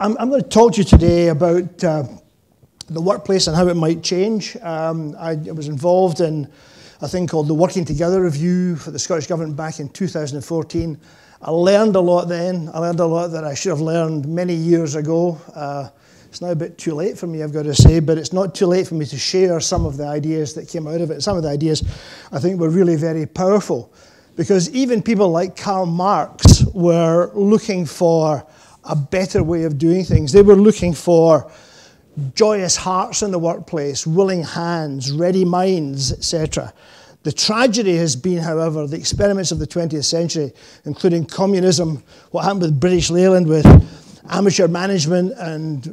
I'm going to talk to you today about the workplace and how it might change. I was involved in a thing called the Working Together Review for the Scottish Government back in 2014. I learned a lot then. I learned a lot that I should have learned many years ago. It's now a bit too late for me, I've got to say, but it's not too late for me to share some of the ideas that came out of it. Some of the ideas I think were really very powerful, because even people like Karl Marx were looking for a better way of doing things. They were looking for joyous hearts in the workplace, willing hands, ready minds, etc. The tragedy has been, however, the experiments of the 20th century, including communism, what happened with British Leyland, with amateur management and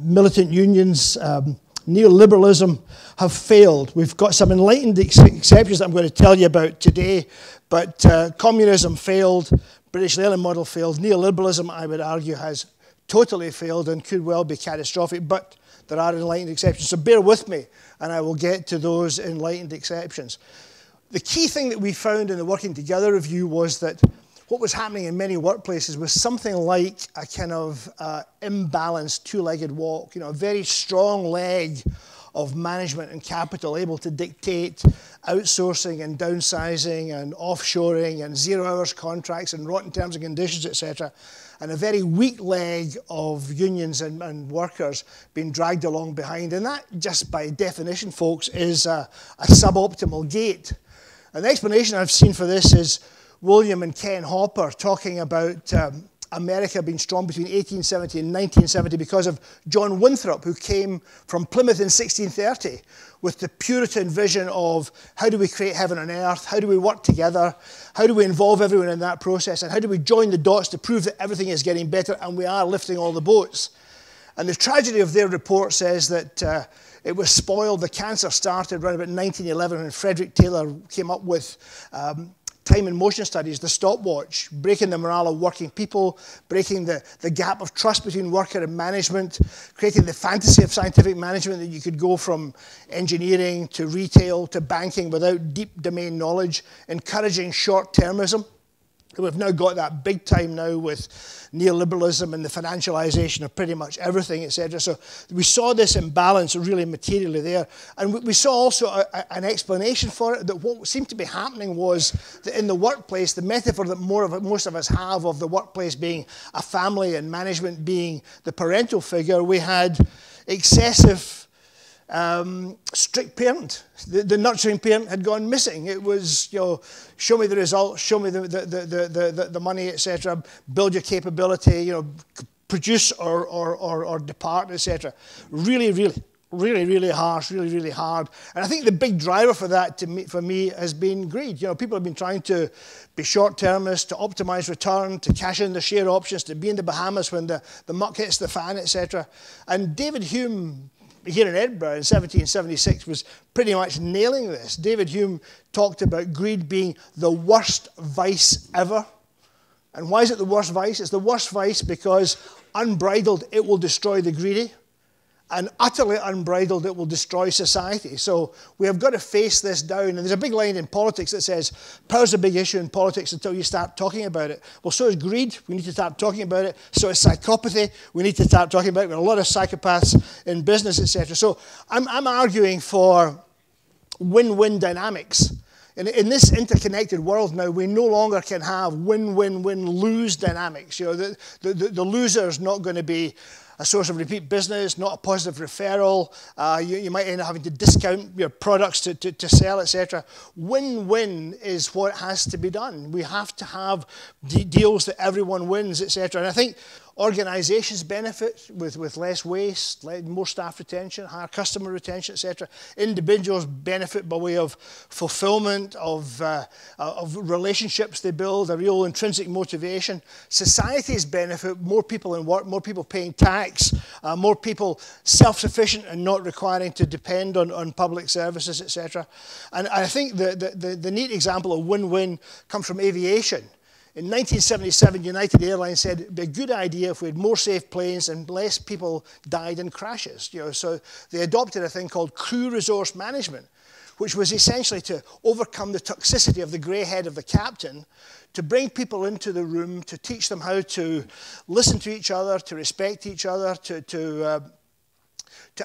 militant unions, neoliberalism, have failed. We've got some enlightened exceptions that I'm going to tell you about today, but communism failed, British Leyland model failed, neoliberalism, I would argue, has totally failed and could well be catastrophic, but there are enlightened exceptions. So bear with me, and I will get to those enlightened exceptions. The key thing that we found in the Working Together Review was that what was happening in many workplaces was something like a kind of imbalanced two-legged walk, a very strong leg of management and capital able to dictate outsourcing and downsizing and offshoring and 0 hours contracts and rotten terms and conditions, etc., and a very weak leg of unions and workers being dragged along behind. And that, just by definition, folks, is a suboptimal gait. And the explanation I've seen for this is William and Ken Hopper talking about America being strong between 1870 and 1970 because of John Winthrop, who came from Plymouth in 1630 with the Puritan vision of how do we create heaven on earth, how do we work together, how do we involve everyone in that process, and how do we join the dots to prove that everything is getting better and we are lifting all the boats. And the tragedy of their report says that it was spoiled. The cancer started around about 1911 when Frederick Taylor came up with time and motion studies, the stopwatch, breaking the morale of working people, breaking the gap of trust between worker and management, creating the fantasy of scientific management that you could go from engineering to retail to banking without deep domain knowledge, encouraging short-termism. We've now got that big time now with neoliberalism and the financialization of pretty much everything, etc. So we saw this imbalance really materially there. And we saw also an explanation for it, that what seemed to be happening was that in the workplace, the metaphor that most of us have of the workplace being a family and management being the parental figure, we had excessive strict parent. The nurturing parent had gone missing. It was, show me the results, show me the money, etc. Build your capability, produce or depart, etc. Really harsh, really hard. And I think the big driver for that, for me, has been greed. People have been trying to be short-termist, to optimize return, to cash in the share options, to be in the Bahamas when the muck hits the fan, etc. And David Hume, here in Edinburgh in 1776, was pretty much nailing this. David Hume talked about greed being the worst vice ever. And why is it the worst vice? It's the worst vice because unbridled, it will destroy the greedy. And utterly unbridled, it will destroy society. So we have got to face this down. And there's a big line in politics that says, power's a big issue in politics until you start talking about it. Well, so is greed. We need to start talking about it. So is psychopathy. We need to start talking about it. There are a lot of psychopaths in business, etc. So I'm arguing for win-win dynamics. In this interconnected world now, we no longer can have win-win-win-lose dynamics. The loser is not going to be a source of repeat business, not a positive referral. You might end up having to discount your products to sell, etc. Win-win is what has to be done. We have to have deals that everyone wins, etc. And I think organizations benefit with less waste, more staff retention, higher customer retention, etc. Individuals benefit by way of fulfillment, of relationships they build, a real intrinsic motivation. Societies benefit, more people in work, more people paying tax, more people self-sufficient and not requiring to depend on public services, etc. And I think the neat example of win-win comes from aviation. In 1977, United Airlines said it'd be a good idea if we had more safe planes and less people died in crashes. So they adopted a thing called crew resource management, which was essentially to overcome the toxicity of the grey head of the captain, to bring people into the room, to teach them how to listen to each other, to respect each other, to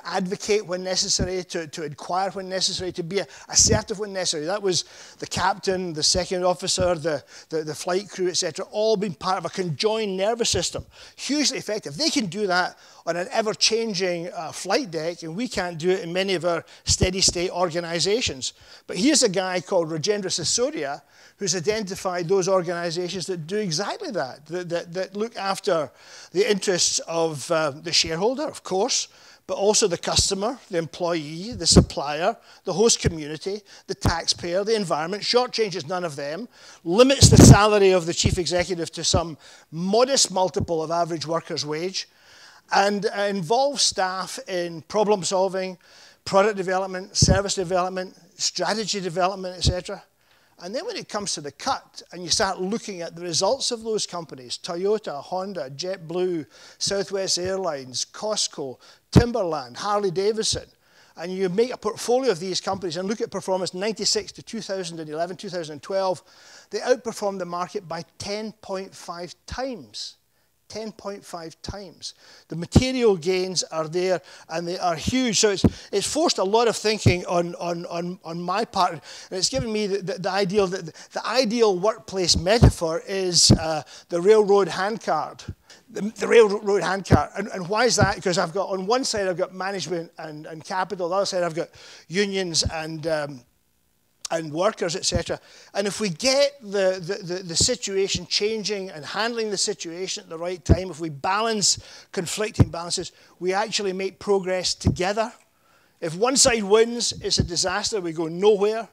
advocate when necessary, to inquire when necessary, to be assertive when necessary. That was the captain, the second officer, the flight crew, etc., all being part of a conjoined nervous system. Hugely effective. They can do that on an ever-changing flight deck, and we can't do it in many of our steady-state organizations. But here's a guy called Rajendra Sisodia who's identified those organizations that do exactly that, that look after the interests of the shareholder, of course, but also the customer, the employee, the supplier, the host community, the taxpayer, the environment, shortchanges none of them, limits the salary of the chief executive to some modest multiple of average worker's wage, and involves staff in problem solving, product development, service development, strategy development, etc. And then when it comes to the cut, and you start looking at the results of those companies, Toyota, Honda, JetBlue, Southwest Airlines, Costco, Timberland, Harley-Davidson, and you make a portfolio of these companies and look at performance 96 to 2011, 2012, they outperformed the market by 10.5 times. 10.5 times. The material gains are there, and they are huge. So it's forced a lot of thinking on my part, and it's given me the ideal workplace metaphor is the railroad handcart. The railroad handcart. And why is that? Because I've got, on one side, I've got management and capital. The other side, I've got unions and workers, etc. And if we get the situation changing and handling the situation at the right time, if we balance conflicting balances, we actually make progress together. If one side wins, it's a disaster. We go nowhere.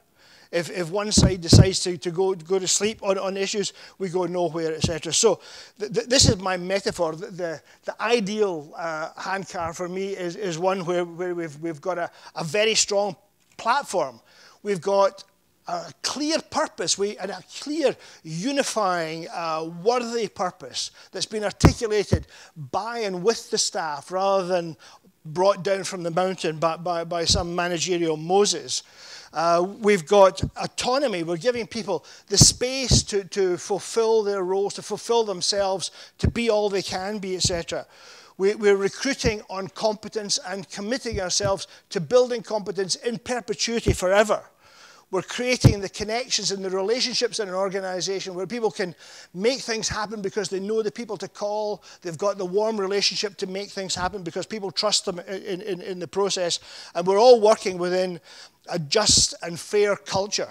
If one side decides to go to sleep on issues, we go nowhere, etc. So this is my metaphor. The ideal handcar for me is one where we've got a very strong platform. We've got a clear purpose and a clear, unifying, worthy purpose that's been articulated by and with the staff rather than brought down from the mountain by some managerial Moses. We've got autonomy. We're giving people the space to fulfill their roles, to fulfill themselves, to be all they can be, etc. We're recruiting on competence and committing ourselves to building competence in perpetuity forever. We're creating the connections and the relationships in an organization where people can make things happen because they know the people to call. They've got the warm relationship to make things happen because people trust them in the process. And we're all working within a just and fair culture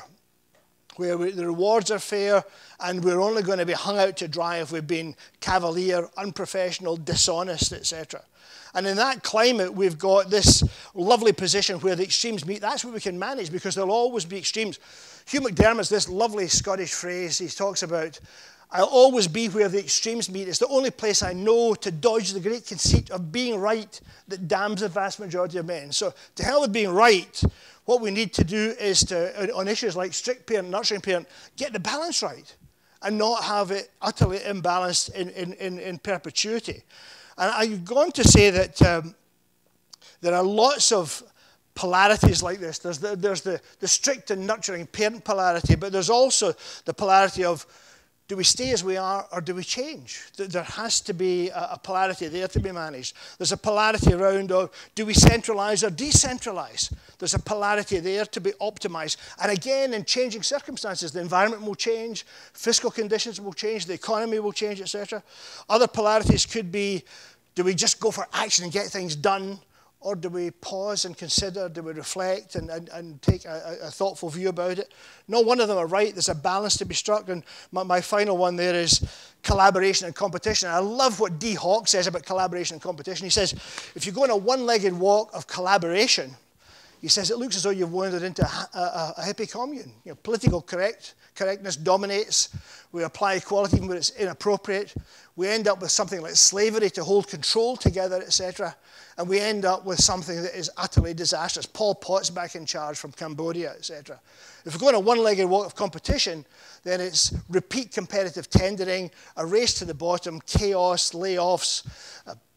where the rewards are fair, and we're only going to be hung out to dry if we've been cavalier, unprofessional, dishonest, etc. And in that climate, we've got this lovely position where the extremes meet. That's what we can manage, because there'll always be extremes. Hugh McDermott's this lovely Scottish phrase. He talks about, I'll always be where the extremes meet. It's the only place I know to dodge the great conceit of being right that damns the vast majority of men. So to hell with being right, what we need to do is to, on issues like strict parent, nurturing parent, get the balance right and not have it utterly imbalanced in perpetuity. And I'm going to say that there are lots of polarities like this. There's the strict and nurturing parent polarity, but there's also the polarity of, do we stay as we are or do we change? There has to be a polarity there to be managed. There's a polarity around, do we centralize or decentralize? There's a polarity there to be optimized. And again, in changing circumstances, the environment will change, fiscal conditions will change, the economy will change, etc. Other polarities could be, do we just go for action and get things done? Or do we pause and consider, do we reflect and take a thoughtful view about it? No one of them are right. There's a balance to be struck. And my final one there is collaboration and competition. I love what D. Hawke says about collaboration and competition. He says, if you go on a one-legged walk of collaboration, he says it looks as though you've wandered into a hippie commune. You know, political correctness dominates. We apply equality even when it's inappropriate. We end up with something like slavery to hold control together, etc. And we end up with something that is utterly disastrous. Pol Pot's back in charge from Cambodia, etc. If we go on a one-legged walk of competition, then it's repeat competitive tendering, a race to the bottom, chaos, layoffs,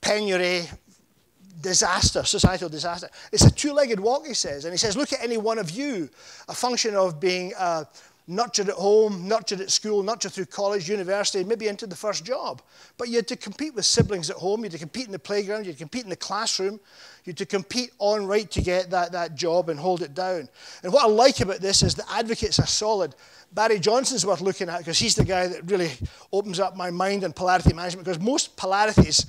penury, disaster, societal disaster. It's a two-legged walk, he says. And he says, look at any one of you, a function of being nurtured at home, nurtured at school, nurtured through college, university, maybe into the first job. But you had to compete with siblings at home, you had to compete in the playground, you had to compete in the classroom, you had to compete on right to get that job and hold it down. And what I like about this is the advocates are solid. Barry Johnson's worth looking at because he's the guy that really opens up my mind on polarity management, because most polarities,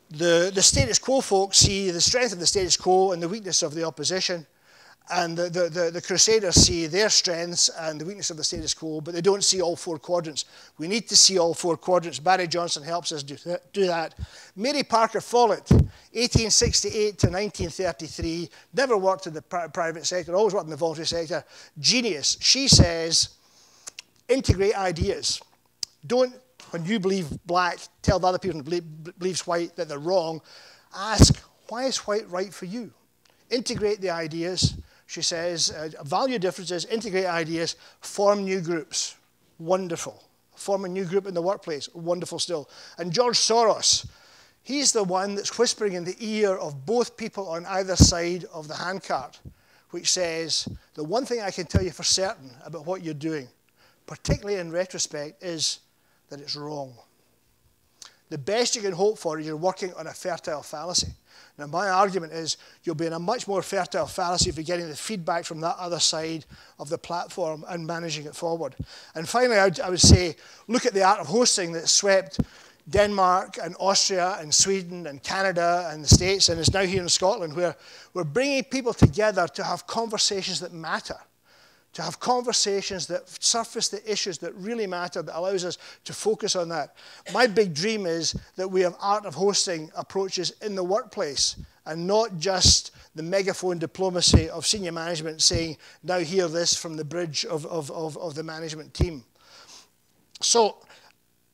the status quo folks see the strength of the status quo and the weakness of the opposition. And the Crusaders see their strengths and the weakness of the status quo, but they don't see all four quadrants. We need to see all four quadrants. Barry Johnson helps us do that. Mary Parker Follett, 1868 to 1933, never worked in the private sector, always worked in the voluntary sector. Genius. She says, integrate ideas. Don't, when you believe black, tell the other person who believes white that they're wrong. Ask, why is white right for you? Integrate the ideas. She says, value differences, integrate ideas, form new groups. Wonderful. Form a new group in the workplace. Wonderful still. And George Soros, he's the one that's whispering in the ear of both people on either side of the handcar, which says, the one thing I can tell you for certain about what you're doing, particularly in retrospect, is that it's wrong. The best you can hope for is you're working on a fertile fallacy. Now, my argument is you'll be in a much more fertile fallacy if you're getting the feedback from that other side of the platform and managing it forward. And finally, I would say, look at the art of hosting that swept Denmark and Austria and Sweden and Canada and the States and is now here in Scotland, where we're bringing people together to have conversations that matter, to have conversations that surface the issues that really matter, that allows us to focus on that. My big dream is that we have art of hosting approaches in the workplace and not just the megaphone diplomacy of senior management saying, now hear this from the bridge of the management team. So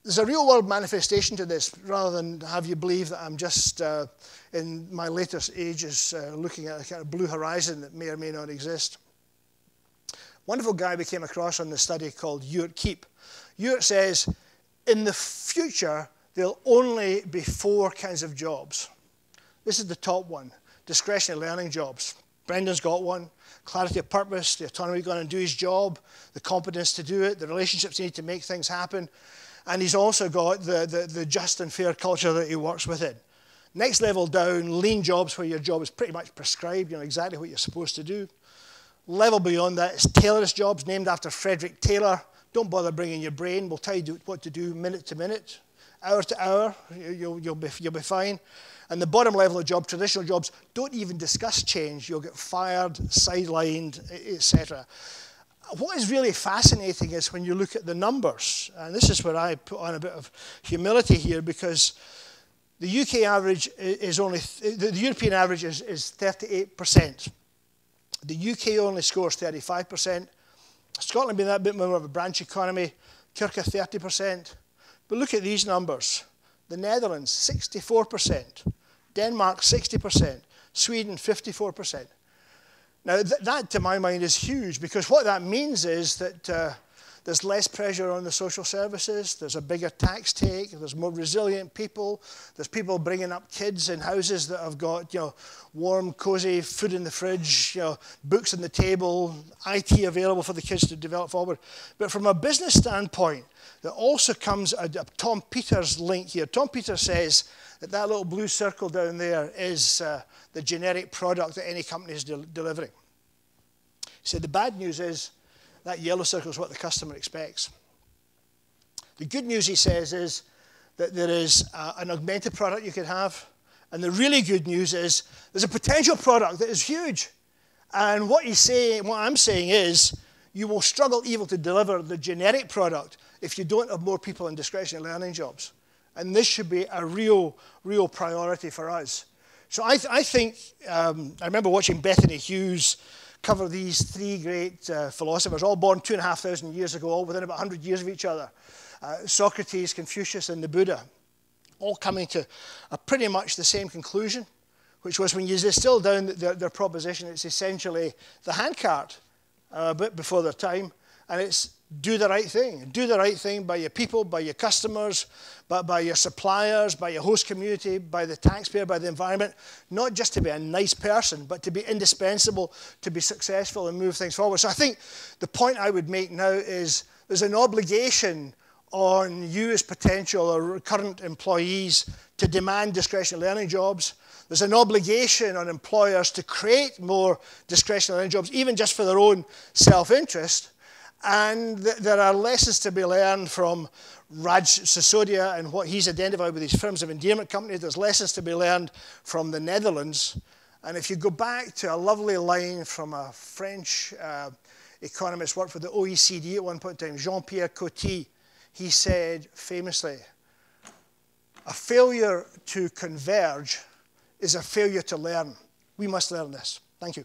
there's a real world manifestation to this, rather than have you believe that I'm just in my latest ages looking at a kind of blue horizon that may or may not exist. Wonderful guy we came across on the study called Ewart Keep. Ewart says, in the future, there'll only be 4 kinds of jobs. This is the top one, discretionary learning jobs. Brendan's got one. Clarity of purpose, the autonomy to go on and do his job, the competence to do it, the relationships you need to make things happen. And he's also got the just and fair culture that he works within. Next level down, lean jobs where your job is pretty much prescribed, you know exactly what you're supposed to do. Level beyond that is tailorist jobs, named after Frederick Taylor. Don't bother bringing your brain. We'll tell you what to do minute to minute, hour to hour. You'll be fine. And the bottom level of job, traditional jobs, don't even discuss change. You'll get fired, sidelined, etc. What is really fascinating is when you look at the numbers, and this is where I put on a bit of humility here, because the UK average is only, the European average is 38%. The UK only scores 35%. Scotland being that bit more of a branch economy, Kirka 30%. But look at these numbers. The Netherlands, 64%. Denmark, 60%. Sweden, 54%. Now, that to my mind is huge, because what that means is that there's less pressure on the social services, there's a bigger tax take, there's more resilient people, there's people bringing up kids in houses that have got, you know, warm, cozy food in the fridge, you know, books on the table, IT available for the kids to develop forward. But from a business standpoint, there also comes a Tom Peters link here. Tom Peters says that little blue circle down there is the generic product that any company is delivering. He said the bad news is that yellow circle is what the customer expects. The good news, he says, is that there is an augmented product you could have. And the really good news is there's a potential product that is huge. And what he's saying, what I'm saying is, you will struggle even to deliver the generic product if you don't have more people in discretionary learning jobs. And this should be a real priority for us. So I think, I remember watching Bethany Hughes cover these 3 great philosophers, all born 2,500 years ago, all within about 100 years of each other. Socrates, Confucius, and the Buddha, all coming to pretty much the same conclusion, which was when you distill down their proposition, it's essentially the handcart, a bit before their time, and it's do the right thing. Do the right thing by your people, by your customers, by your suppliers, by your host community, by the taxpayer, by the environment. Not just to be a nice person, but to be indispensable to be successful and move things forward. So I think the point I would make now is there's an obligation on you as potential or current employees to demand discretionary learning jobs. There's an obligation on employers to create more discretionary learning jobs, even just for their own self-interest. And there are lessons to be learned from Raj Sisodia and what he's identified with these firms of endearment companies. There's lessons to be learned from the Netherlands. And if you go back to a lovely line from a French economist, worked for the OECD at one point in time, Jean-Pierre Coty, he said famously, a failure to converge is a failure to learn. We must learn this. Thank you.